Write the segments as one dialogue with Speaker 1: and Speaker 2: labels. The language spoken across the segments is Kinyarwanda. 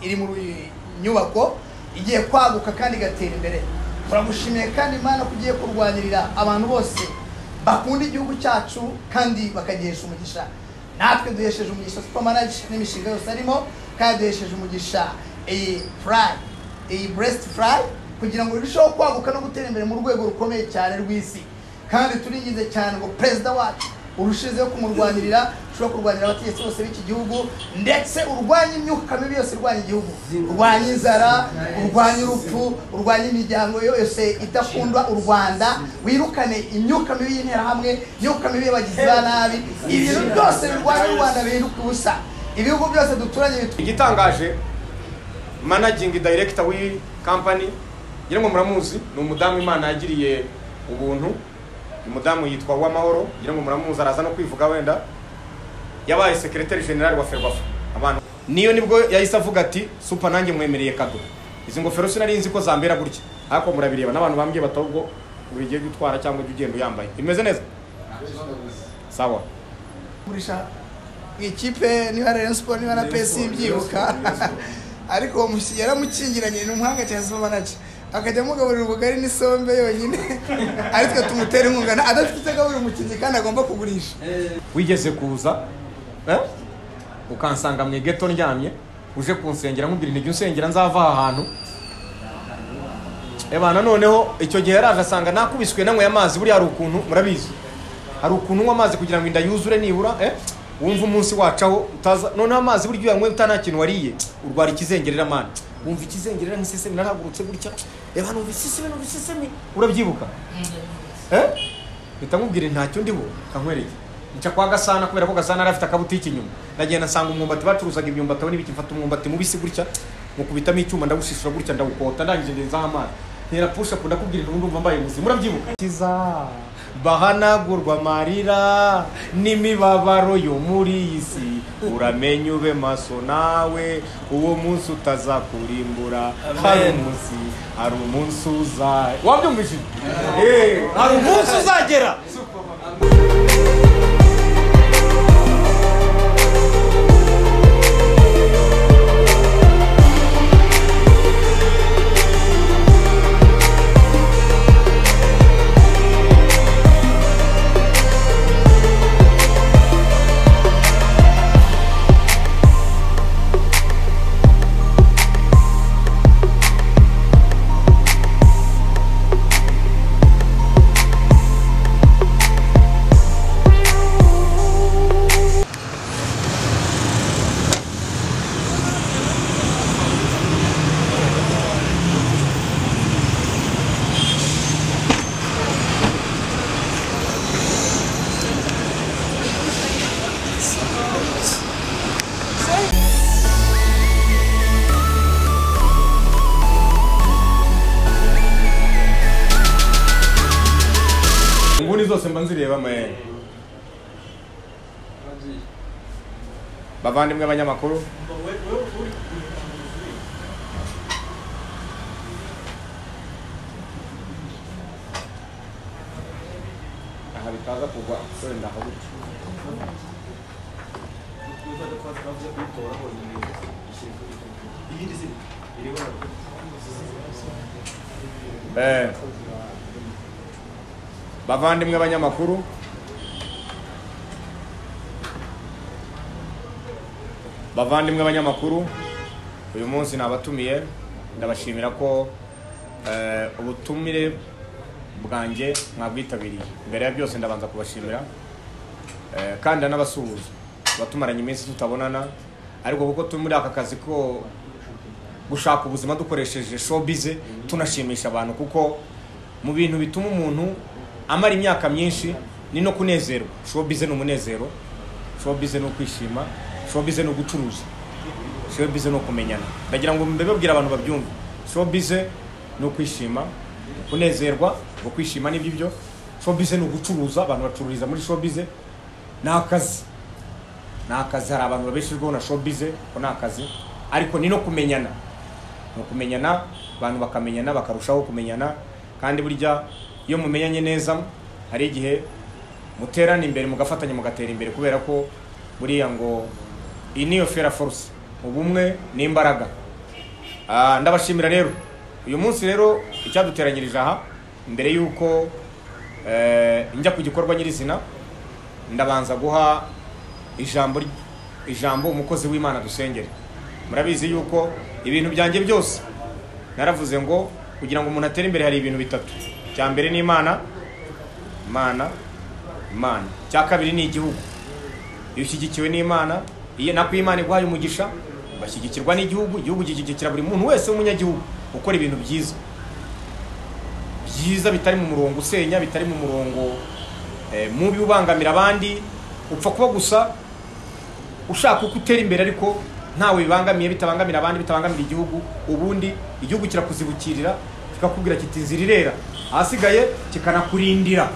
Speaker 1: iri mu nyubako igiye kwaguka kandi gatera imbere. Turamushimiye kandi Imana kugiye kurwanirira abantu bose bakunda igihugu cyacu kandi bakagihesha umugisha. Natwe duhesheje umugisha Supermanage n'imishinga yose arimo, kandi duhesheje umugisha breast fry kugira ngo irusheho kwaguka no gutera imbere mu rwego rukomeye cyane rw'isi. Kandi turingize cyane ngo perezida wacu urushizeho kumurwanirira, ushobora kurwanira abategetsi bose b'iki gihugu, ndetse urwanya imyuka mibi yose irwanya igihugu, urwanya inzara, urwanya urupfu, urwanya imiryango yose idakundwa u Rwanda, wirukane imyuka mibi y'interahamwe, imyuka mibi y'abagizi ba nabi, ibintu byose birwanya u Rwanda bihinduka ubusa. Ibihugu byose duturanye
Speaker 2: igitangaje, managing director w'iyi company ngira ngo muramuzi, ni umudamu Imana yagiriye ubuntu. Umudamu yitwa Uwamahoro, ngira ngo muramuzi, araza no kwivuga wenda, yabaye secretary general wa Ferwafa. Abantu niyo nibwo yahise avuga ati super nanjye mwemereye kado. Izi ngofero sinari nzi ko zambera gutya, ariko murabireba n'abantu bambye batobwo ubigiye gutwara cyangwa ugenda uyambaye. Imeze neza? Sawa.
Speaker 1: Murisha ikipe ni Rayon Sport ni na PS byibuka. Ariko uwo musi yaramukingiranye n'umuhanga cyane Supermanage. Akajya mugaburira ubugari n'isombe yonyine, aritwe tumutera inkunga adafite gaburira umukinyi kandi agomba kugurisha.
Speaker 2: Wigeze kuza ukansanga mu geto ndyamye, uje kunsengera nkubwira intege unsengera nzava ahantu. Ebana noneho icyo gihe yaraje asanga nakubiswe nanwe amazi, buri hari ukuntu murabizi, hari ukuntu nywa amazi kugira ngo inda yuzure nibura wumva umunsi wacaho utaza. Noneho amazi buri yanywe utana kintu wariye urwara ikizengerera mana, wumva ikizengerera nk'isesemi, naragurutse gutya ebana umva isesemi urabyibuka bita nkubwire ntacyo ndiho kankwereye nca kwa Gasana, kubera ko Gasana arafite akabutiki inyuma. Nagenda nsanga umwumbati bacuruzaga imyumbati, abone ibiki mfata umwumbati mubisi gutya mukubitamo icyuma ndawushishura gutya ndawukota, ndangije ngenza amazi ntera pusha kunda kubwira ndumva mbaye muzi. Murabyibuka kiza bahanagurwa marira n'imibabaro yo muri isi, uramenye ube maso nawe uwo munsi utazakurimbura. Hari umunsi uza wabyumvise hari umunsi uzagera. Nguni zose mba nzireba maye. Bavandimwe abanyamakuru, aha bitaza kugwa wenda aho bavandimwe abanyamakuru, bavandimwe abanyamakuru, uyu munsi nabatumiye, ndabashimira ko ubutumire bwanjye mwabwitabiriye. Mbere ya byose ndabanza kubashimira kandi n'abasuhuza batumaranye iminsi tutabonana, ariko kuko turi muri aka kazi ko gushaka ubuzima dukoresheje showbiz, tunashimisha abantu, kuko mu bintu bituma umuntu amara imyaka myinshi ni no kunezerwa. Showbiz ni umunezero, showbiz ni ukwishima, showbiz ni ugucuruza, showbiz ni ukumenyana. Ndagira ngo mbebabwira abantu babyumve, showbiz ni ukwishima, kunezerwa, ukwishima n'ibyo byo. Showbiz ni ugucuruza, abantu bacururiza muri showbiz. N'akazi hari abantu babeshejweho na showbiz ko n'akazi, ariko ni no kumenyana, no kumenyana, abantu bakamenyana bakarushaho kumenyana. Kandi burya iyo mumenyanye neza hari igihe muterana imbere mugafatanya mugatera imbere, kubera ko buriya ngo iyi niyo fair force ubumwe n'imbaraga. Ndabashimira rero uyu munsi rero icyaduteranyirije aha mbere yuko njya ku gikorwa nyirizina ndabanza guha ijambo umukozi w'Imana dusengere. Murabizi yuko ibintu byanjye byose naravuze ngo kugira ngo umuntu atere imbere hari ibintu bitatu. Cya mbere ni Imana, cya kabiri ni igihugu. Iyo ushyigikiwe n'Imana, nako Imana iguhaye umugisha, bashyigikirwa n'igihugu, igihugu gishyigikira buri muntu wese w'umunyagihugu ukora ibintu byiza bitari mu murongo usenya, bitari mu murongo mubi ubangamira abandi, upfa kuba gusa ushaka uko utera imbere ariko ntawe bibangamiye, bitabangamira abandi, bitabangamira igihugu, ubundi igihugu kirakuzibukirira kikakubwira kiti inzira irera, ahasigaye kikanakurindira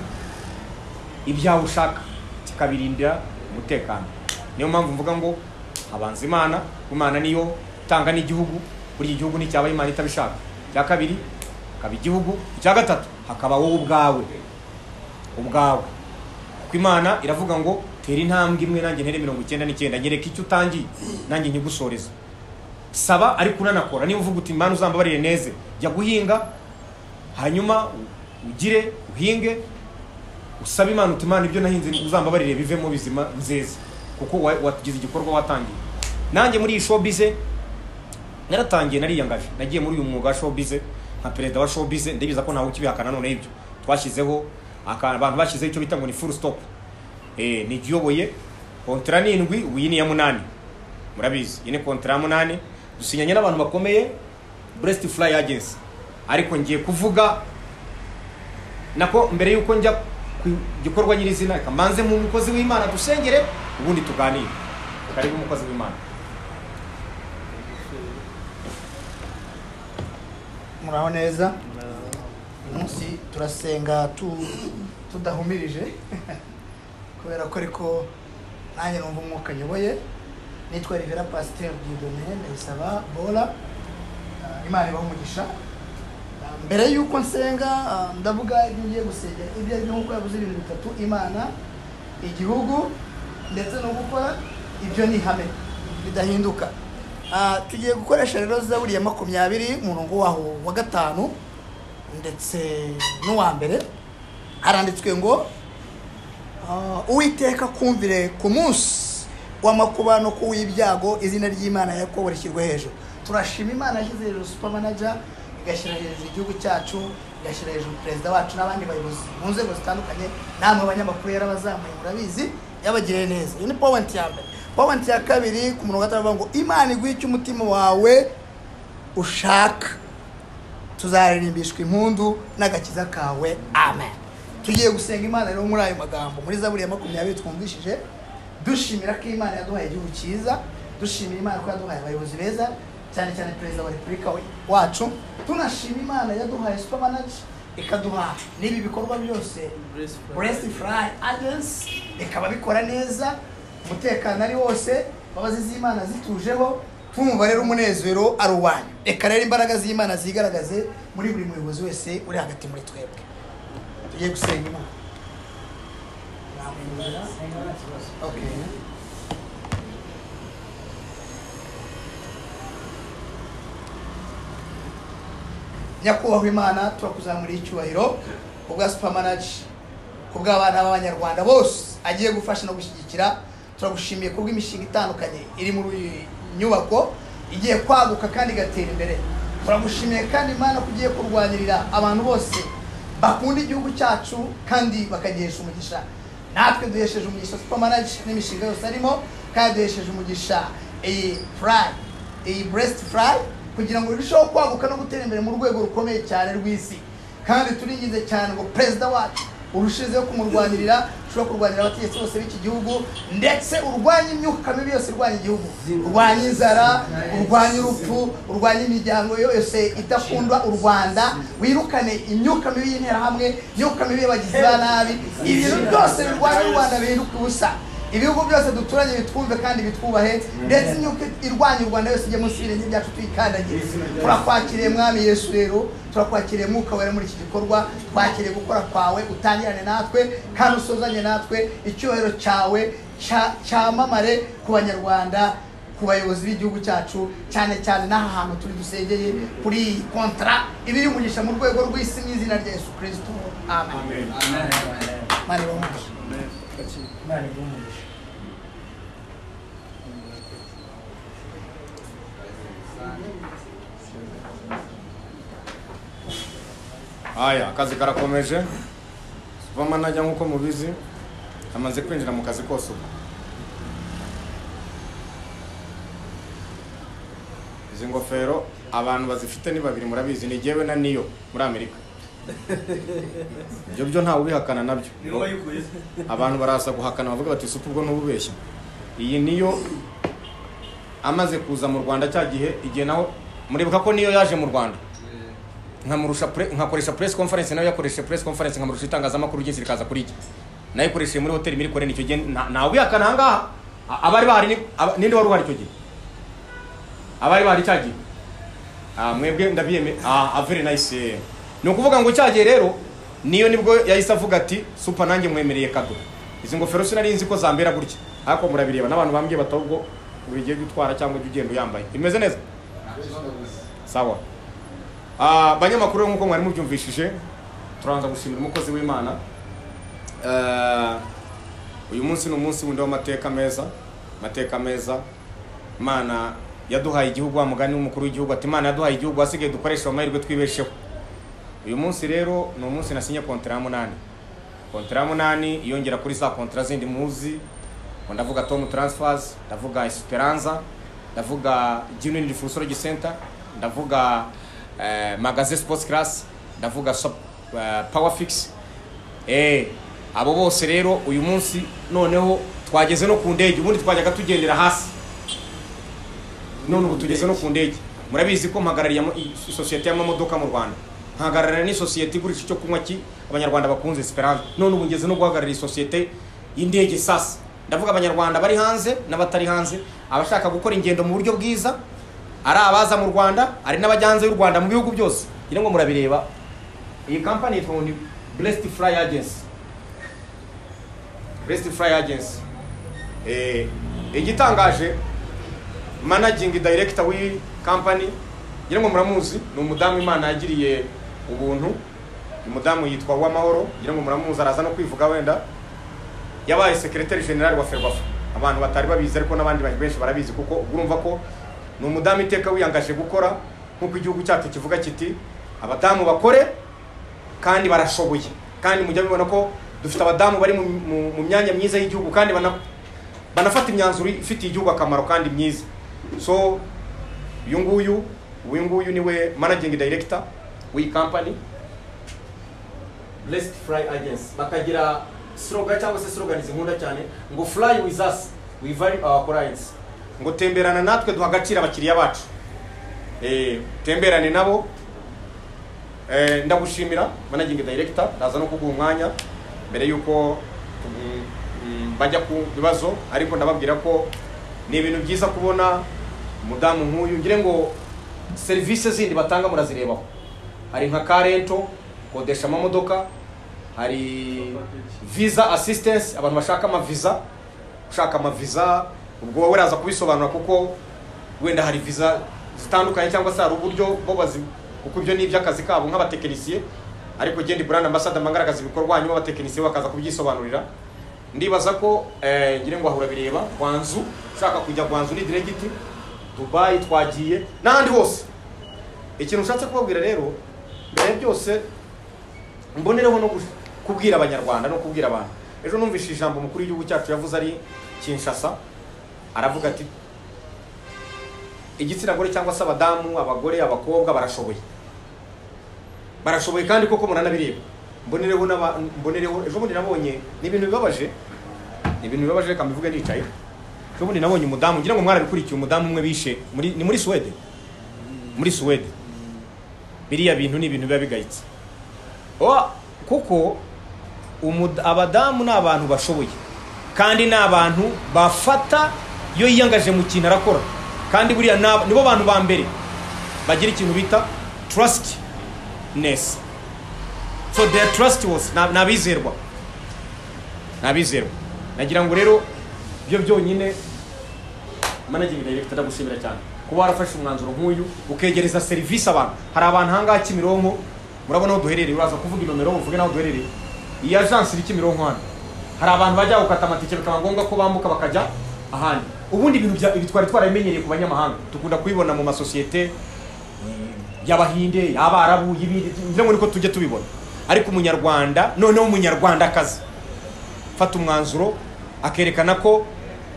Speaker 2: ibyawe ushaka, kikabirindira umutekano. Niyo mpamvu mvuga ngo abanza Imana, Imana niyo itanga n'igihugu, buri gihugu n'icyaba Imana itabishaka. Cya kabiri hakaba igihugu, icya gatatu hakaba wowe ubwawe. Kuko Imana iravuga ngo tera intambwe imwe nanjye ntere 99, nyereka icyo utangiye nanjye nyigusoreza. Saba ariko unanakora. Niba uvuga uti Imana uzambabarire neze, jya guhinga, hanyuma ugire uhinge, usaba Imana uti Imana ibyo nahinze uzambabarire bivemo bizima nzeze, kuko wagize igikorwa watangiye. Nanjye muri iyi showbiz naratangiye, nariyangaje, nagiye muri uyu mwuga showbiz nka perezida wa showbiz, ndabiza ko ntawe ukibihakana none ibyo twashyizeho abantu bashyizeho icyo bita ngo ni full stop. Nigiyoboye kontra 7, uyi ni ya 8. Murabizi yene kontra 8 dusinyanye n'abantu bakomeye, Breast Fly Agency. Ariko ngiye kuvuga nako mbere yuko njya ku gikorwa nyirizina, kamanze mu mukozi w'Imana dusengere, ubundi tuganire. Karibu umukozi w'Imana.
Speaker 1: Muraho neza. Munsi turasenga tudahumirije kubera ko ariko nanjye numva umwuka nyoboye. Nitwa Rivera Pasteur Dieudonné Ndayisaba Bola. Imana ibahe umugisha. Mbere yuko nsenga ndavuga ibyo ngiye gusengera, ibyo ari nko yavuze ibintu bitatu: Imana, igihugu ndetse no gukora ibyo ni ihame bidahinduka. Tugiye gukoresha rero Zaburi ya 20 umurongo waho wa 5 ndetse n'uwa mbere. Haranditswe ngo Uwiteka kumvire ku munsi w'amakuba no ku w'ibyago, izina ry'Imana Yakobo rishyirwe hejuru. Turashima Imana yashyize hejuru super manager, igashyira hejuru igihugu cyacu, igashyira hejuru perezida wacu n'abandi bayobozi mu nzego zitandukanye. Namwe abanyamakuru yarabazamuye, murabizi, yabagiriye neza. Iyo ni point ya mbere. Point ya kabiri ku murongo wa 5 ngo Imana iguhe icyo umutima wawe ushaka, tuzaririmbishwa impundu n'agakiza kawe. Amen. Tugiye gusenga Imana rero muri ayo magambo muri Zaburi ya 20 twumvishije, dushimira ko Imana yaduhaye igihugu cyiza, dushimira Imana ko yaduhaye abayobozi beza, cyane cyane perezida wa Repubulika wacu. Tunashima Imana yaduhaye super manager, ikaduha n'ibi bikorwa byose Breast Fly Agency, ikaba bikora neza, umutekano ari wose, babazi z'Imana zitujeho. Tumva rero umunezero ari uwanyu. Reka rero imbaraga z'Imana zigaragaze muri buri muyobozi wese uri hagati muri twebwe. Tugiye gusenga Imana. Okay. Nyakubahwa Imana, turakuzamura icyubahiro kubwa super manager, kubwa abana b'Abanyarwanda bose agiye gufasha no gushyigikira. Turagushimiye kubwa imishinga itandukanye iri muri nyubako igiye kwaguka kandi gatera imbere. Turagushimiye kandi Imana kugiye kurwanirira abantu bose bakunda igihugu cyacu kandi bakagihesha umugisha. Natwe duhesheje umugisha super manager n'imishinga yose arimo, kandi duhesheje umugisha Breast Fly kugira ngo irusheho kwaguka no gutera imbere mu rwego rukomeye cyane rw'isi. Kandi turingize cyane ngo perezida wacu urushizeho kumurwanirira, ushobora kurwanira abategetsi bose b'iki gihugu, ndetse urwanya imyuka mibi yose irwanya igihugu, urwanya inzara, urwanya urupfu, urwanya imiryango yose idakundwa u Rwanda, wirukane imyuka mibi y'interahamwe, imyuka mibi y'abagizi ba nabi, ibintu byose birwanya u Rwanda bihinduka ubusa. Ibihugu byose duturanye bitwumve kandi bitwubahe, ndetse imyuka irwanya u Rwanda yose ijye munsi y'ibirenge byacu tuyikandagire. Turakwakiriye Mwami Yesu rero, turakwakiriye Mwuka Wera muri iki gikorwa, twakiriye gukora kwawe, utangirane natwe kandi usozanye natwe. Icyubahiro cyawe cyamamare ku Banyarwanda ku bayobozi b'igihugu cyacu cyane cyane n'aha hantu turi dusengeye kuri iyi kontra ibiri umugisha mu rwego rw'isi mu izina rya Yesu Kristo amen. Mani bamugisha. Mani bamugisha.
Speaker 2: Aya akazi karakomeje vama najya nkuko mubizi amaze kwinjira mu kazi kose ubu izi ngofero abantu bazifite ni babiri murabizi ni jewe na niyo muri Amerika ibyo byo ntawe ubihakana nabyo abantu barasa guhakana bavuga bati supu ubwo n'ububeshya iyi niyo amaze kuza mu Rwanda cya gihe naho muribuka ko niyo yaje mu Rwanda nkakoresha press conference nayo yakoresha press conference nkamurusha itangazamakuru ryinshi rikaza kuri iki nayo ikoresheje muri hotel muri Korea nicyo gihe nawe ubihakana hangaha abari bahari ninde wari uhari icyo gihe abari bahari cya gihe mwebwe ndabiyeme very nice ni ukuvuga ngo cyagiye rero niyo nibwo yahise avuga ati super nanjye mwemereye kado izi ngofero sinari nzi ko zambera gutya ariko murabireba n'abantu bambye batubwo buri gihe gutwara cyangwa ugenda uyambaye imeze neza sawa. Banyamakuru nkuko mwari mubyumvishije turanza gushimira umukozi w'Imana uyu munsi n'umunsi wundi w'amateka meza Imana yaduhaye igihugu wa mugani w'umukuru w'igihugu ati Imana yaduhaye igihugu asigaye dukoresha amahirwe twibesheho. Uyu munsi rero ni umunsi nasinye kontra ya 8 iyongera kuri za kontra zindi muzi ndavuga Tom Transfers ndavuga Esperanza ndavuga Genuine Refusologist Center ndavuga Magazine Sports Class ndavuga Powerfix abo bose rero uyu munsi noneho twageze no ku ndege ubundi twajyaga tugendera hasi none ubu tugeze no ku ndege murabizi ko mpagarariye societe y'amamodoka mu Rwanda nkagararira ni societe igurisha cyo kunywa ki abanyarwanda bakunze Esperance none ubu ngeze no guhagararira societe y'indege sasa ndavuga abanyarwanda bari hanze n'abatari hanze abashaka gukora ingendo mu buryo bwiza ari abaza mu Rwanda ari n'abajyanze y'u Rwanda mu bihugu byose gira ngo murabireba iyi company yitwa Blessed Fly Agency igitangaje managing director w'iyi company gira ngo muramuzi ni umudamu Imana yagiriye ubuntu umudamu yitwa Uwamahoro gira ngo muramuzi araza no kwivuga wenda yabaye secretary general wa Ferwafa abantu batari babizi ariko n'abandi benshi barabizi kuko urumva ko ni umudamu iteka wiyangaje gukora nkuko igihugu cyacu kivuga kiti abadamu bakore kandi barashoboye kandi mujya bibona ko dufite abadamu bari mu myanya myiza y'igihugu kandi banafata imyanzuro ifitiye igihugu akamaro kandi myiza. So uyu nguyu niwe managing director w'iyi company Blessed Fly Agency bakagira slogan cyangwa se slogan zinkunda cyane ngo fly with us we value our clients ngo temberana natwe duha agaciro abakiriya bacu temberane nabo ndagushimira managing director naza no kuguha umwanya mbere yuko bajya ku bibazo ariko ndababwira ko ni ibintu byiza kubona umudamu nk'uyu ngire ngo services zindi batanga murazirebaho hari nka karento kodesha amamodoka hari visa assistance abantu bashaka ama visa ubwo wowe uraza kubisobanura kuko wenda hari visa zitandukanye cyangwa se hari uburyo bo bazi kuko ibyo ni iby'akazi kabo nk'abatekinisiye ariko genda brand ambassador mangaragaza ibikorwa hanyuma abatekinisiye bakaza kubyisobanurira ndibaza ko ngire ngo ahura bireba Gwanzu ushaka kujya Gwanzu ni direct Dubai twagiye n'ahandi hose ikintu ushatse kubabwira rero mbere byose mbonereho no kubwira abanyarwanda no kubwira abantu ejo numvise ijambo mukuru w'igihugu cyacu yavuze ari Kinshasa aravuga ati igitsina gore cyangwa se abadamu abagore abakobwa barashoboye kandi koko muranabireba mbonereho ejo bundi nabonye ni ibintu bibabaje reka mbivuge nicaye ejo bundi nabonye umudamu ngira ngo mwarabikurikiye umudamu umwe bishe ni muri Sweden biriya bintu ni ibintu biba bigayitse kuko abadamu ni abantu bashoboye kandi ni abantu bafata iyo yiyangaje mu kintu arakora kandi buriya nibo bantu ba mbere bagira ikintu bita trustness. So they are trustworthy nabizerwa nagira ngo rero byo byonyine managing director ndagushimira cyane kuba warafashe umwanzuro nk'uyu ukegereza serivisi abantu. Hari abantu hanga Kimironko murabona aho duherereye, uraza kuvuga inomero uvuge naho duherereye. Iyi agence iri Kimironko hano hari abantu bajya gukata amatike bikaba ngombwa ko bambuka bakajya ahandi. Ubundi ibintu bitwari twarabimenyereye ku banyamahanga, tukunda kubibona mu masosiyete y'Abahinde, y'Abarabu, y'ibindi ngo niko tujye tubibona. Ariko umunyarwanda noneho umunyarwandakazi fata umwanzuro akerekana ko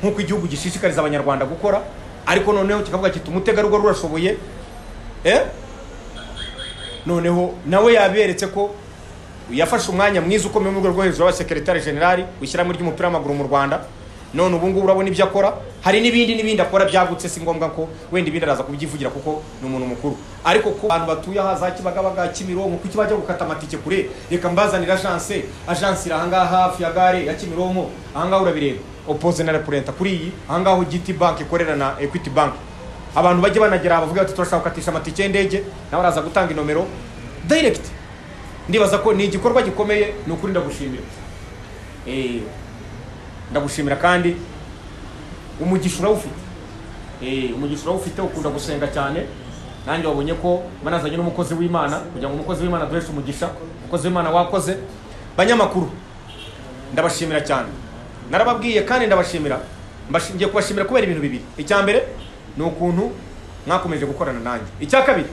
Speaker 2: nkuko igihugu gishishikariza abanyarwanda gukora, ariko noneho kikavuga kiti umutegarugori urashoboye, noneho nawe yaberetse ko yafashe umwanya mwiza ukomeye mu rwego rwo hejuru wa secretary general wishyiramo ry'umupira w'amaguru mu Rwanda. None ubu ngubu urabona ibyo akora, hari n'ibindi akora byagutse, si ngombwa ko wenda ibindi araza kubyivugira kuko ni umuntu mukuru. Ariko ko abantu batuye aha za Kibagabaga, Kimironko, kuki bajya gukata amatike kure? Reka mbazanira agence iri ahangaha hafi ya gare ya Kimironko, ahangaha urabireba opposite na reprenta kuri iyi ahangaho GT Bank ikorera na Equity Bank. Abantu bajye banagera bavuga ati turashaka gukatisha amatike y'indege, nawe araza gutanga inomero direct. Ndibaza ko ni igikorwa gikomeye, ni ukuri ndagushimira. Ndagushimira kandi umugisha urawufite. Umugisha urawufite, ukunda gusenga cyane. Nanjye wabonye ko manazanye n'umukozi w'Imana kugira ngo umukozi w'Imana duheshe umugisha. Umukozi w'Imana wakoze. Banyamakuru ndabashimira cyane. Narababwiye kandi ndabashimira. Ngiye kubashimira kubera ibintu bibiri. Icya mbere ni ukuntu mwakomeje gukorana nanjye. Icya kabiri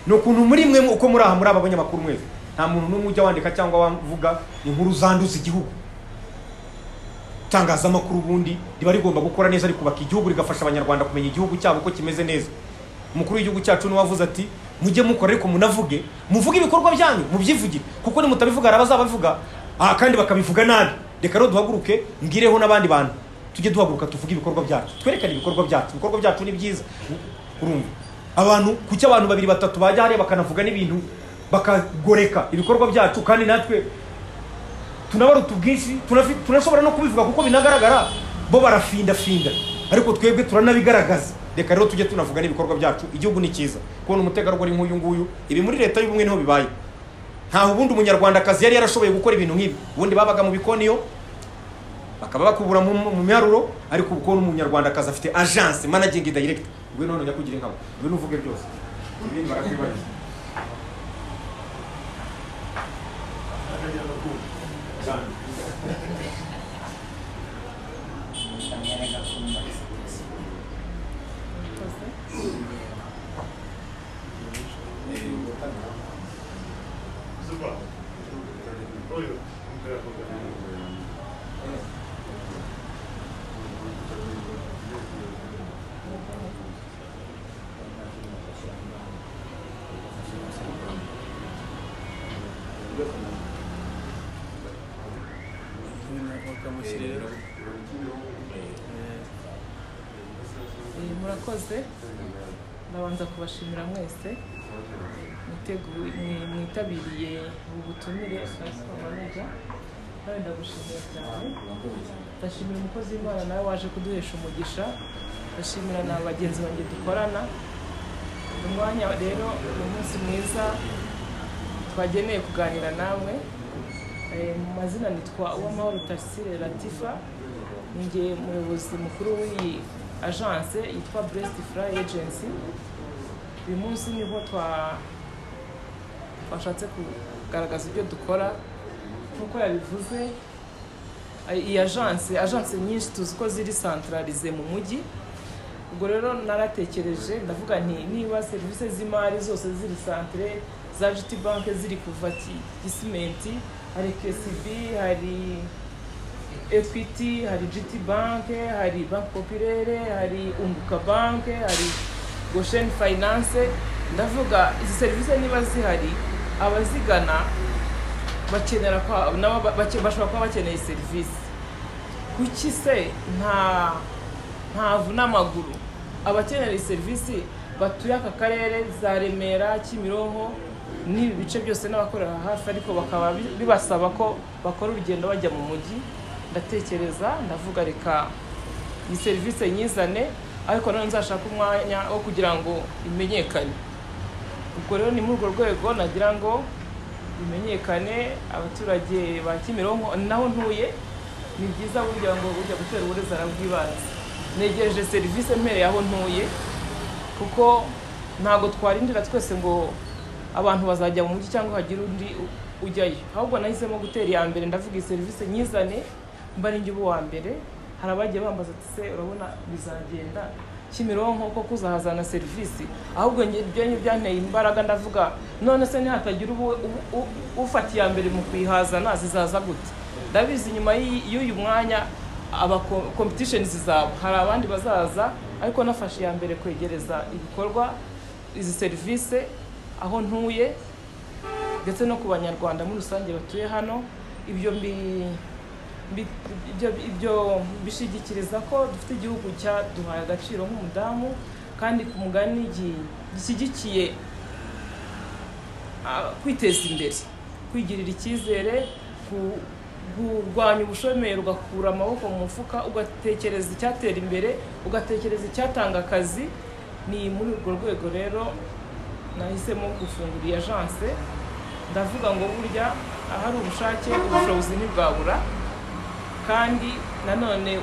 Speaker 2: ni ukuntu muri mwe uko muri aha muri aba banyamakuru mwese nta muntu n'umwe ujya wandika cyangwa wavuga inkuru zanduza igihugu. Tangazamakuru ubundi riba rigomba gukora neza, ariko kubaka igihugu rigafasha abanyarwanda kumenya igihugu cyabo ko kimeze neza. Umukuru w'igihugu cyacu niwavuze ati mujye mukora ariko muvuge ibikorwa byanyu, mubyivugire, kuko ni mutabivuga arabazabavuga kandi bakabivuga nabi. Reka rero duhaguruke ngireho n'abandi bantu tujye duhaguruka tuvuge ibikorwa byacu, twerekane ibikorwa byacu ni byiza. Urumva abantu kuki abantu babiri batatu bajya hariya bakanavuga n'ibintu bakagoreka ibikorwa byacu, kandi natwe tunabaruta ubwinshi, tunashobora no kubivuga kuko binagaragara bo barafinda, ariko twebwe turanabigaragaza. Reka rero tujye tunavuga n'ibikorwa byacu. Igihugu ni cyiza kubona umutegarugori nk'uyu nguyu. Ibi muri leta y'ubumwe niho bibaye. Ntaho ubundi umunyarwandakazi yari yarashoboye gukora ibintu nk'ibi. Ubundi babaga mu bikoniyo bakaba bakubura mu miharuro, ariko uko n'umunyarwandakazi afite agence managing director. Ubwo none nyakugira inkabo, ubwo nuvuge byose ibindi barakwibariza.
Speaker 3: Murakoze, ndabanza kubashimira mwese mwitabiriye ubutumire manager. Nawe ndagushimira cyane. Ndashimira umukozi w'Imana nawe waje kuduhesha umugisha. Ndashimira na bagenzi banjye dukorana. Umwanya rero ni umunsi mwiza twageneye kuganira namwe. Mu mazina nitwa Uwamahoro Tarsile Latifa, ninjye umuyobozi mukuru w'iyi agence yitwa Blessed Fly Agency. Uyu munsi niho twashatse kugaragaza ibyo dukora. Nkuko yabivuze, iyi agence nyinshi tuzi ko ziri centralize mu mujyi. Ubwo rero naratekereje ndavuga nti niba serivisi z'imari zose ziri centre, za GT Bank ziri kuva Gisimenti, hari KCB, hari Equity, hari GT Bank, hari Bank Populaire, hari Unguka Bank, hari Goshen Finance. Ndavuga izi serivisi niba zihari, abazigana bakenera bashobora kuba bakeneye serivisi. Kuki se ntavu n'amaguru abakenera serivisi batuye aka karere za Remera, Kimironko n'ibi bice byose n'abakorera hafi, ariko bakaba bibasaba ko bakora urugendo bajya mu mujyi? Ndatekereza ndavuga reka iyi serivisi nyizane, ariko none nzashaka umwanya wo kugira ngo imenyekane. Ubwo rero ni muri urwo rwego nagira ngo bimenyekane, abaturage ba Kimironko naho ntuye. Ni byiza burya ngo ujya gutera uburezi arabwibanze. negereje serivisi mpereye aho ntuye kuko ntabwo twarindira twese ngo abantu bazajya mu mujyi cyangwa hagire undi ujyayo, ahubwo nahisemo gutera iya mbere ndavuga iyi serivisi nyizane mba ari njye uba uwa mbere. Hari abagiye bambaza ati se urabona bizagenda Kimironko ko kuzahazana serivisi, ahubwo ibyo byanteye imbaraga ndavuga none se ntihatagira ufata iya mbere mu kuyihazana zizaza gute. Ndabizi nyuma y'uyu mwanya aba competition zizaba hari abandi bazaza, ariko nafashe iya mbere kwegereza ibikorwa izi serivisi aho ntuye ndetse no ku banyarwanda muri rusange batuye hano. Ibyo bishigikiriza ko dufite igihugu cyaduhaye agaciro nk'umudamu, kandi ku mugani gishyigikiye kwiteza imbere, kwigirira icyizere, kurwanya ubushomeri, ugakura amaboko mu mufuka, ugatekereza icyatera imbere, ugatekereza icyatanga akazi. Ni muri urwo rwego rero nahisemo gufungura iyi agence. Ndavuga ngo burya ahari ubushake ubushobozi ntibwabura, kandi nanone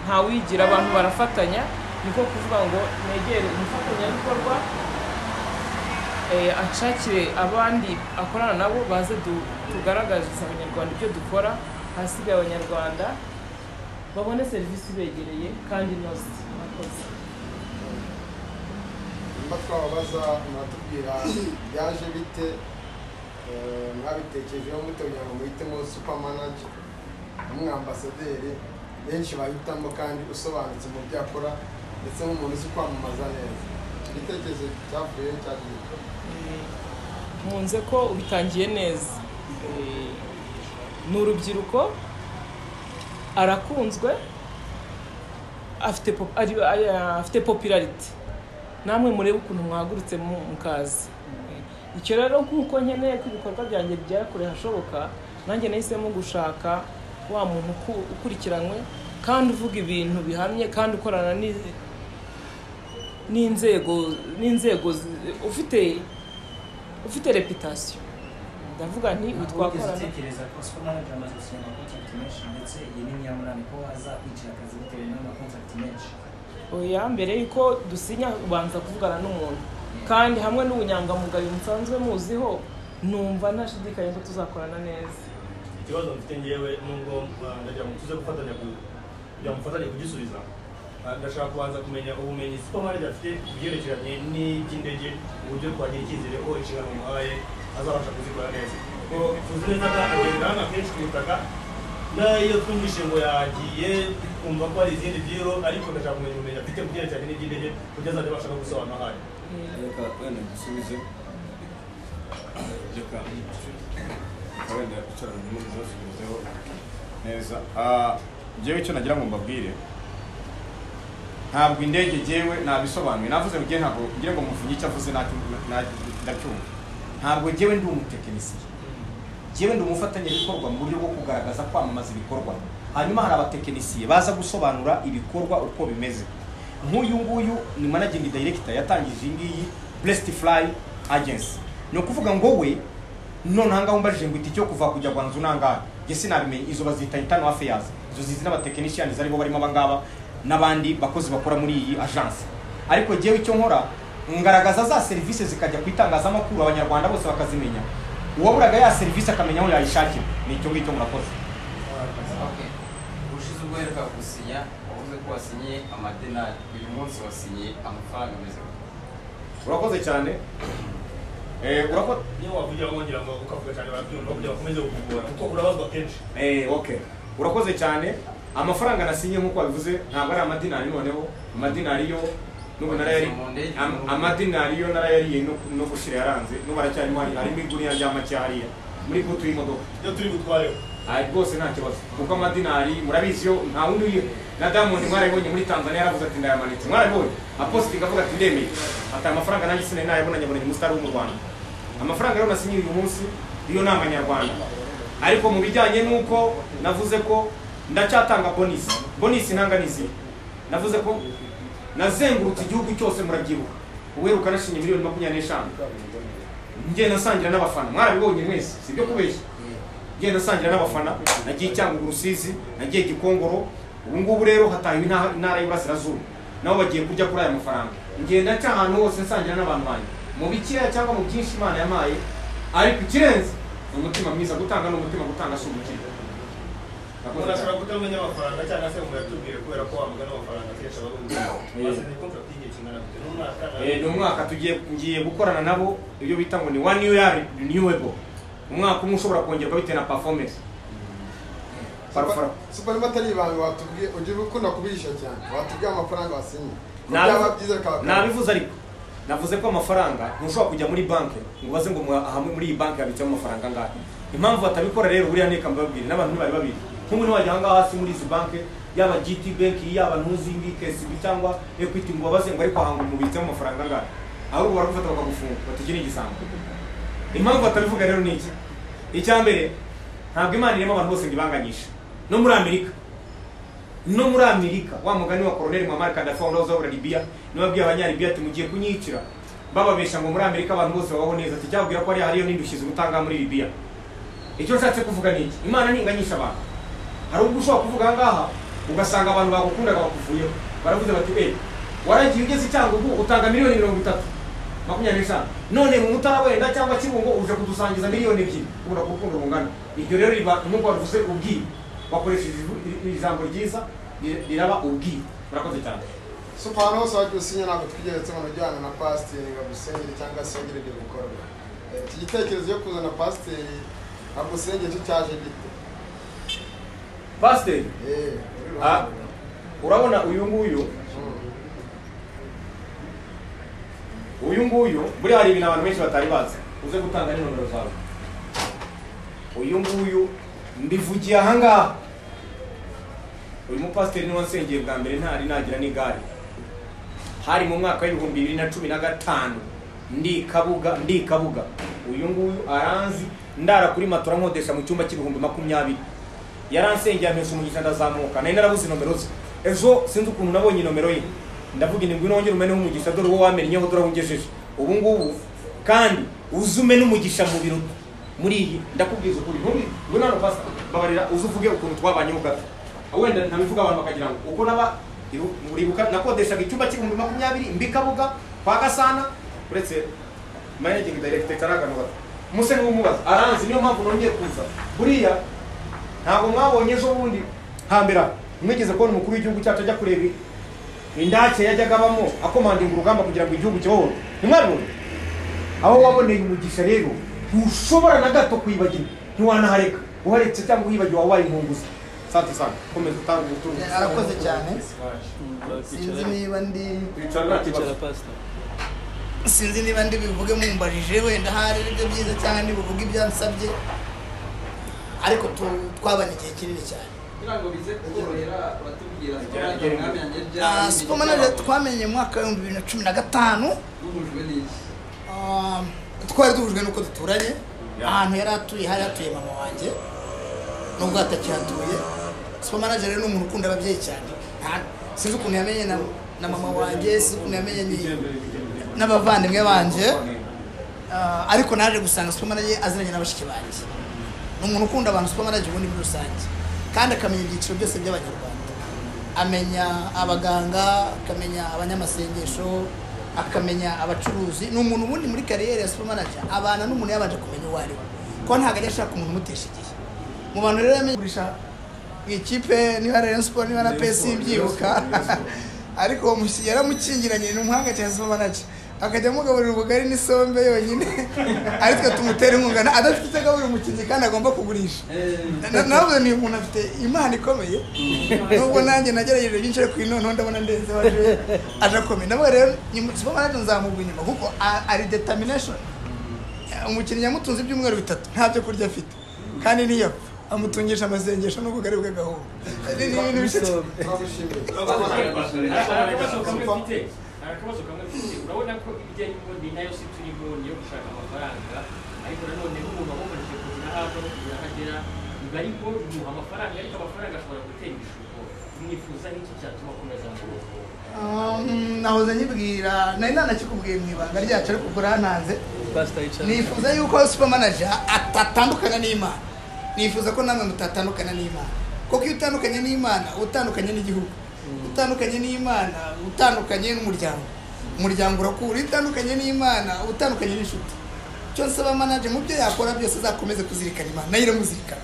Speaker 3: ntawigira, abantu barafatanya. Niko kuvuga ngo negere umufatanyabikorwa ashakire abandi akorana nabo baze tugaragariza abanyarwanda ibyo dukora, hasigaye abanyarwanda babone serivisi ibegereye kandi inoze. Murakoze.
Speaker 4: Nimba twababaza mwatubwira yaje bite, mwabitekerejeho muteganya ngo muhitemo super manager umwambasaderi benshi bahitamo kandi usobanutse mu byo akora ndetse nk'umuntu uzi kwamamaza neza. Igitekerezo cyavuye cyagiye
Speaker 3: nkunze ko ubitangiye neza. Ni urubyiruko, arakunzwe, afite popularity, namwe murebe ukuntu mwagurutse mu kazi. Icyo rero nk'uko nkeneye ko ibikorwa byanjye bigera kure hashoboka, nanjye nahisemo gushaka wa muntu ukurikiranywe kandi uvuga ibintu bihamye kandi ukorana n'inzego ufite reputation. Ndavuga nti twakorana.
Speaker 5: Utekereza ko super manager amaze gusinya amakontrakt menshi ndetse iyi ni nyamurane ko aza kwicira akazi bitewe n'amakontrakt menshi?
Speaker 3: Oya, mbere yuko dusinya ubanza kuvugana n'umuntu, kandi hamwe n'ubunyangamugayo musanzwe muziho, numva ntashidikanya ko tuzakorana neza.
Speaker 6: Ikibazo mfite ngewe nubwo ndagira ngo tuze gufatanya kugira mufatanye kugisubiza, ndashaka kubanza kumenya ubumenyi super manager afite kubyerekeranye n'iby'indege, uburyo twagira icyizere ko inshingano muhaye azabasha kuzikora neza. Ko tuzi neza ko agenda hano akenshi ku butaka, n'iyo twumvishe ngo yagiye kumva ko hari izindi byiro, ariko ndashaka kumenya ubumenyi afite kubyerekeranye n'iby'indege kugira azajya abasha no gusobanura ahari.
Speaker 2: Reka wenda dusubize, reka wenda icarana n'umuzosubizeho neza. Njyewe icyo nagira ngo mbabwire, ntabwo indege jyewe nabisobanuye, navuze ngo ngiye ntabwo ngira ngo muvunye icyo avuze ndacyumva. Ntabwo jyewe ndi umutekinisiye, jyewe ndi umufatanyabikorwa mu buryo bwo kugaragaza kwamamaza ibikorwa, hanyuma hari abatekinisiye baza gusobanura ibikorwa uko bimeze. Nk'uyu nguyu ni managing director yatangije iyi Blessed Fly Agency. Ni ukuvuga ngo we none hanga umbajije ngo iti cyo kuva kujya kwa nzu nangara, nge sinabimenye. Izo bazita internal affairs, izo zizi n'abatekinicians aribo barimo abangaba n'abandi bakozi bakora muri iyi agence. Ariko jewe icyo nkora ngaragaza za services zikajya kwitangazamakuru, abanyarwanda bose bakazimenya, uwaburaga ya service akamenya aho yayishakira. Ni icyo ngicyo murakoze.
Speaker 7: Okay, ushize ubwo reka gusinya, wavuze ko wasinye amadenari, uyu munsi wasinye amafaranga meze.
Speaker 2: Urakoze cyane. Urakoze.
Speaker 6: Niyo wavugira wongera ngo ukavuga cyane barabyumva kugira bakomeze kugora kuko urabazwa kenshi.
Speaker 2: Okay. Urakoze cyane. Amafaranga nasinye nk'uko wabivuze ntabwo ari amadinari, noneho amadinari yo n'ubu narayari, amadinari yo narayariye no gushira yaranze no baracyarimo, harimo igurira rya make hariya muri butu y'imodoka
Speaker 6: iyo turi gutwareho.
Speaker 2: Rwose nta kibazo kuko amadinari murabizi yo nta wundi uriyo. Na Diamond mwarabibonye muri Tanzania yaravuze ati ndayamanitse, mwarabibonye aposti ngavuga ati ndemeye ati amafaranga nanjye sinari nayabona, nyabonanye umustar wo mu Rwanda. Amafaranga rero nasinye uyu munsi iyo ni amanyarwanda, ariko mu bijyanye n'uko navuze ko ndacyatanga bonus ntanganizi, navuze ko nazengurutse igihugu cyose, murabyibuka uweruka nashinye miliyoni 25, ngiye nasangira n'abafana, mwarabibonye mwese sibyo kubeshya. Ngiye nasangira n'abafana, nagiye cyangwa Rusizi, nagiye Gikongoro, ubu ngubu rero hatahiwe intara y'Iburasirazuba nabo bagiye kurya kuri aya mafaranga ngenda nca ahantu hose nsangira n'abantu banjye mu bikeya cyangwa mu byinshi Imana yamaye ariko ikirenze umutima mwiza gutanga n'umutima gutanga si ubukire
Speaker 6: umuntu ashobora kutamenya amafaranga cyangwa se ngo yatubwire kubera ko wamuga n'amafaranga kenshi aba ari ni contract y'igihe kingana gute
Speaker 2: ni umwaka ngiye gukorana nabo ibyo bita ngo ni 1 year renewable umwaka umwe ushobora kongerwa bitewe na performance
Speaker 4: super niba atari ibanga watubwiye ujye ukunda kubisha cyane watubwiye amafaranga wasinye
Speaker 2: nabivuze ariko navuze ko amafaranga ntushobora kujya muri banki ngo baze ngo hamwe muri iyi banki habitsemo amafaranga angahe impamvu batabikora rero buriya neka mbabwire n'abantu bari babiri nk'ubu niwajya ahangaha hasi muri izi banki yaba GT bank yaba ntuzindi KCB cyangwa Equity ngo babaze ngo ariko ahanga umubitsemo amafaranga angahe ahubwo baragufata bakagufunga batigire igisambo impamvu batabivuga rero ni iki icyambere ntabwo Imana irema abantu bose ngibanganyisha no muri Amerika wa mugani wa Colonel Muammar Gaddafi wa Libya nibabwiye abanyalibya ati mugiye kunyicira bababesha ngo muri Amerika abantu bose babaho neza ati cyabwira ko ari hariyo n'indushize gutanga muri Libya icyo nshatse kuvuga ni iki Imana ninganyisha abantu hari ubwo ushobora kuvuga ngaha ugasanga abantu bagukundaga bakuvuyeho baravuze bati waragiye ugeze Cyangugu utanga miliyoni 30 none mu Mutara wenda cyangwa Kibungo uje kudusangiza miliyoni 2 ubura kurukundo rungana iryo rero riba nk'uko bavuze ubwiye bakoresheje ijambo ryiza riraba ubwiye murakoze cyane
Speaker 4: super hano hose wagiye usinya ntabwo twigeretse mu bijyana na pasiteri ngo agusengere cyangwa se wongere ibyo bikorwa iki gitekerezo yo kuzana pasiteri agusengere cyo cyaje gite
Speaker 2: pasiteri urabona uyu nguyu buri hari ibintu abantu benshi batari bazi uze gutanga n'innomero zawe uyu nguyu mbivugiye ahangaha uyu mupasiteri niwe nsengeye bwa mbere ntari nagira n'igare hari mu mwaka w'ibihumbi 2015 ndi kabuga uyu nguyu aranzi ndara kuri matora nkodesha mu cyumba cy'ibihumbi 20 yaransengeye amesha umugisha ndazamuka nari narabuze nomero ze ejo sinzi ukuntu nabonye nomero ye ndavuga ni ngwino ngire umene umugisha dore uwo wamenyeho dore ungejeje ubu ngubu kandi uzume n'umugisha mu biro muri iyi ndakubwiza ukuri ngwino hano pastor babarira uzuvuge ukuntu twabanye mu gato wenda ntabivuga abantu bakagira ngo uko naba uribuka nakodeshaga icyumba cy'ibihumbi 20 mbikabuga kwa Gasana uretse managing director Karagano muse n'umubaza aranzi niyo mpamvu nongeye kuza buriya ntabwo mwabonye ejo bundi hambera mwigeze kubona umukuru w'igihugu cyacu ajya kureba indake yajyaga abamo akomandinga urugamba kugira ngo igihugu kibohore ntimwabonye aho waboneye umugisha rero ntushobora na gato kwibagirwa ntiwanahareka uharetse cyangwa uyibagiwe wabaye impunguzi sante sana komeza utanga ubutumwa
Speaker 1: arakoze cyane sinzi niba ndi sinzi niba ndi bivuge mumbajije wenda hari ibyo byiza cyane nibuvuge ibyansabye ariko twabanye igihe kinini cyane Supermanager twamenye mu mwaka wa 2015 twari duhujwe nuko duturanye ahantu yari atuye mama wanjye nubwo atakihatuye Supermanager rero n'umuntu ukunda ababyeyi cyane sinzi ukuntu yamenye na mama wanjye sinzi ukuntu yamenye n'abavandimwe banje ariko naje gusanga Supermanager aziranye n'abashiki banjye n'umuntu ukunda abantu Supermanager ubundi muri rusange kandi akamenya ibyiciro byose by'abanyarwanda amenya abaganga akamenya abanyamasengesho akamenya abacuruzi n'umuntu ubundi muri kariyeri ya Supermanager abana n'umuntu yabanje kumenya uwo ari we ko ntabwo ajya ashaka umuntu umutesha igihe mu bantu rero yamenye kugurisha ikipe niba Rayon Sport niba na PS byibuka ariko yaramukingiranye n'umuhanga cyane Supermanager akajya mugaburira ubugari n'isombe yonyine ariko tumutera inkunga adafite icyo agaburira umukinnyi kandi agomba kugurisha nawe ni umuntu afite imana ikomeye nubwo nanjye nagerageje byinshi ariko noneho ndabona ndetse aje akomeye nabwo rero Supermanager nzamugwa inyuma kuko ari determination umukinnyi yamutunze ibyumweru 3 nta byo kurya afite kandi niyapfa amutungisha amasengesho n'ubugari bwe gahoro ni ibintu bishitse
Speaker 8: akabazo kamwe mfite urabona ko ibijyanye n'ubundi nayo si turi mbonye yo gushaka amafaranga ariko nanone n'umuntu wamufashije kugira hafi no kugira hagera biba ariko bimuha amafaranga ariko amafaranga ashobora gutera ibishuko mwifuza n'iki cyatuma akomeza mu
Speaker 1: nahoze nyibwira nari nanakikubwiye mu ibanga ryacu ariko urantanze nifuza yuko Supermanager atatandukana n'Imana nifuza ko namwe mutatandukana n'Imana kuko iyo utandukanye n'Imana utandukanye n'igihugu, utandukanye n'Imana utandukanye n'umuryango, umuryango urakura, utandukanye n'Imana utandukanye n'inshuti. Cyo nsaba manager mu byo yakora byose azakomeze kuzirikana Imana, nayo iramuzirikana.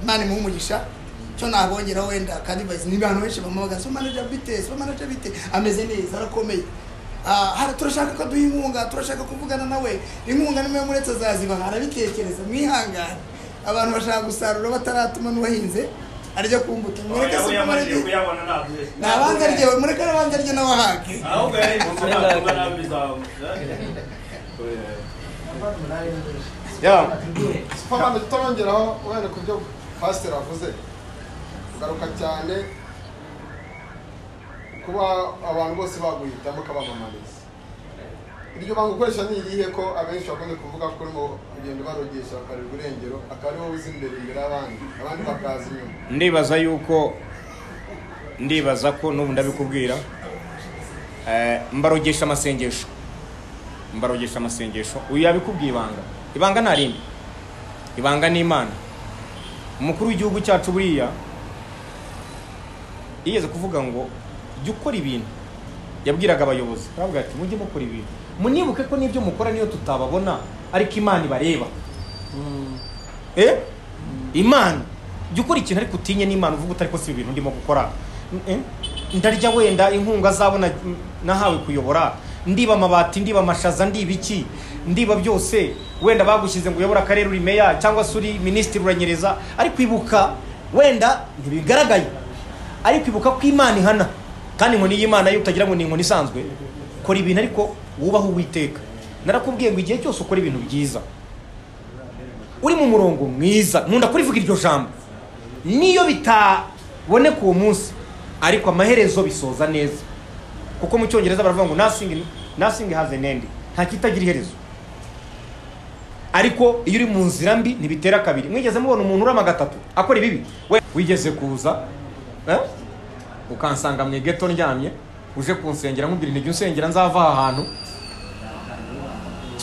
Speaker 1: Imana imuhumugisha. Cyo nabongeraho wenda kandi bazi ni abantu benshi bamubaga so manager bite ameze neza arakomeye. Turashaka ko duha inkunga, turashaka kuvugana nawe, inkunga nimwe muretse azaziba, arabitekereza, mwihangane. Abantu bashaka gusarura bataratuma n'uwahinze arya kumbuto. Mureke se manager kuyabona navuze nabanga ryewe, mureke nabanga rye nawahake ahubwo yari mu ntabwo nabizaho
Speaker 4: Superman tutongeraho wenda ku byo pastor avuze garuka cyane kuba abantu bose baguhitamo kabamamariza. Iryo banga ukoresha ni irihe ko abenshi bakunze kuvuga ko urimo kugenda barogesha bakarira urengero akari wowe uzi imbere abandi bakaza inyuma.
Speaker 2: Ndibaza ko n'ubu ndabikubwira mbarogesha amasengesho uyu yabikubwiye ibanga narindi ibanga ni Imana. Umukuru w'igihugu cyacu buriya yigeze kuvuga ngo jya ukora ibintu, yabwiraga abayobozi aravuga ati mujye mukora ibintu munibuke ko n'ibyo mukora niyo tutababona ariko Imana ibareba. Imana jya ukora ikintu ariko utinye n'Imana uvuga utari ko si ibintu ndimo gukora ndarya wenda inkunga zabona nahawe kuyobora, ndiba amabati, ndiba amashaza, ndiba iki, ndiba byose wenda bagushyize ngo uyobora akarere uri meya cyangwa se uri minisitiri uranyereza, ariko ibuka wenda ntibigaragaye, ariko ibuka ko Imana ihana kandi inkoni y'Imana yo utagira ngo ni inkoni isanzwe. Kora ibintu ariko wubaho Uwiteka. Narakubwiye ngo igihe cyose ukora ibintu byiza uri mu murongo mwiza, nkunda kurivuga iryo jambo, niyo bitaboneka uwo munsi ariko amaherezo bisoza neza, kuko mu cyongereza baravuga ngo nothing has an end, nta kitagira iherezo. Ariko iyo uri mu nzira mbi ntibitera kabiri. Mwigeze mubona umuntu urama gatatu akora ibibi? We wigeze kuza ukansanga mu geto ndyamye uje kunsengera nkubwira intege unsengera nzava aha hantu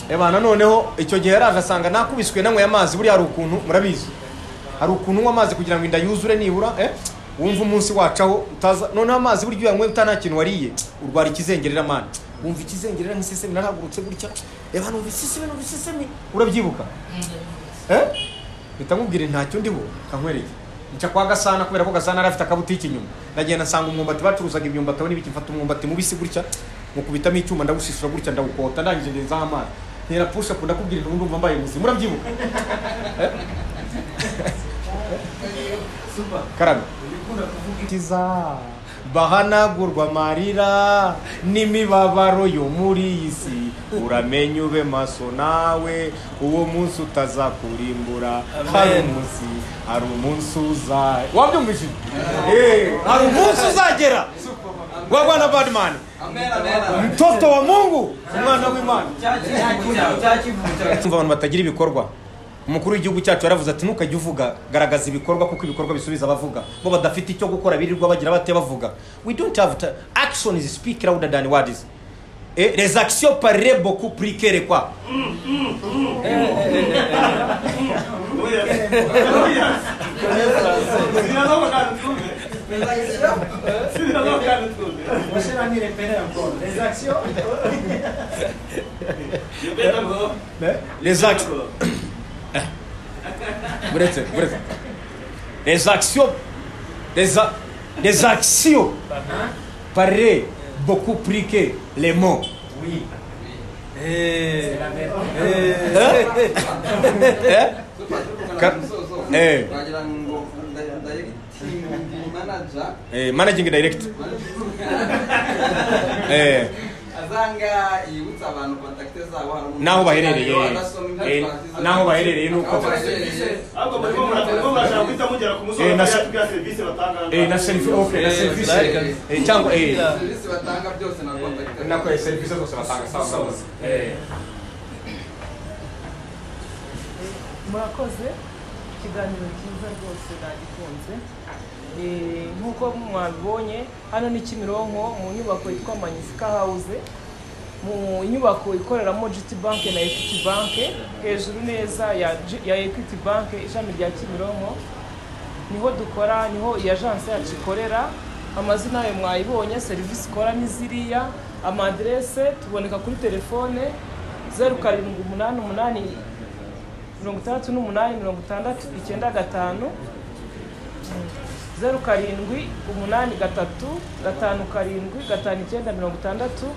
Speaker 2: ebana, noneho icyo gihe yaraje asanga nakubiswe nanyweye amazi. Buri hari ukuntu murabizi, hari ukuntu unywa amazi kugira ngo inda yuzure nibura wumva umunsi wacaho utaza. Noneho amazi buryo yanyweye utana kintu wariye urwara ikizengerera mani, wumva ikizengerera nk'isesemi, narahagurutse gutya ebana wumva isesemi urabyibuka bita nkubwire ntacyo ndiho kankwereye nca kwa Gasana, kubera ko Gasana arafite akabutiki inyuma. Nagenda nsanga umwumbati bacuruzaga imyumbati, abone ibiki, mfata umwumbati mubisi gutya mukubitamo icyuma ndawushishura gutya ndawukota, ndangije ndenzaho amazi ntera push up ndakubwira ndumva mbaye muzi. Murabyibuka super karaga kiza bahanagurwa amarira n'imibabaro yo muri iyi si, uramenye ube maso nawe uwo munsi utazakurimbura. Hari umunsi wabyumvise hari umunsi uzagera wa Bwana Badman, mtoto wa Mungu, umwana w'Imana. Abantu batagira ibikorwa, umukuru w'igihugu cyacu yaravuze ati ntukajye uvuga, garagaza ibikorwa kuko ibikorwa bisubiza abavuga. Bo badafite icyo gukora birirwa bagira bate bavuga. We don't have to, action is speak louder than words. Les actions parlent beaucoup plus que quoi. Les actions. Les actions parlent beaucoup plus que les mots. Oui. Managing director.
Speaker 7: Azanga yibutsa abantu contacte zabo harimo
Speaker 2: naho baherereye nuko
Speaker 6: ahubwo barimo bashaka kwita mugera ku musozi ya service batanga
Speaker 2: na service cyangwa
Speaker 7: service batanga byose na contacte
Speaker 2: nako service zose batanga sawa
Speaker 3: murakoze. Ikiganiro cyiza rwose nagikunze. Nk'uko mwabibonye hano ni Kimironko mu nyubako yitwa Magnifica House, mu nyubako ikoreramo GT Bank na Equity Bank, hejuru neza ya Equity Bank ishami rya Kimironko. niho dukora, niho iyi agence yacu ikorera. Amazina yayo mwayibonye, serivisi ikora ni ziriya. Amadirese tuboneka kuri telefone 0788 68 66 0783557960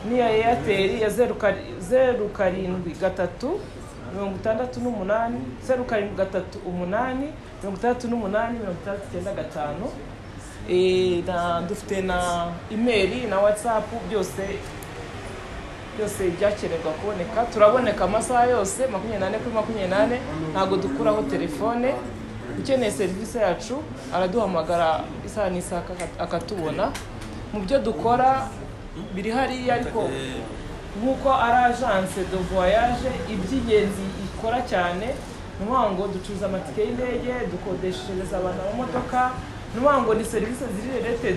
Speaker 3: n'iya Airtel ya 0738 dufite na email na WhatsApp, byose byakenerwa kuboneka. Turaboneka amasaha yose 24/24, ntago dukuraho telefone. Ukeneye serivisi yacu araduhamagara isaha n'isaha akatubona. Mu byo dukora biri hariya, ariko nk'uko ari agence de voyage, iby'ingenzi ikora cyane ni ngo ducuruza amatike y'indege, dukodeshereza abantu amamodoka, ni ngo ni serivisi ziri related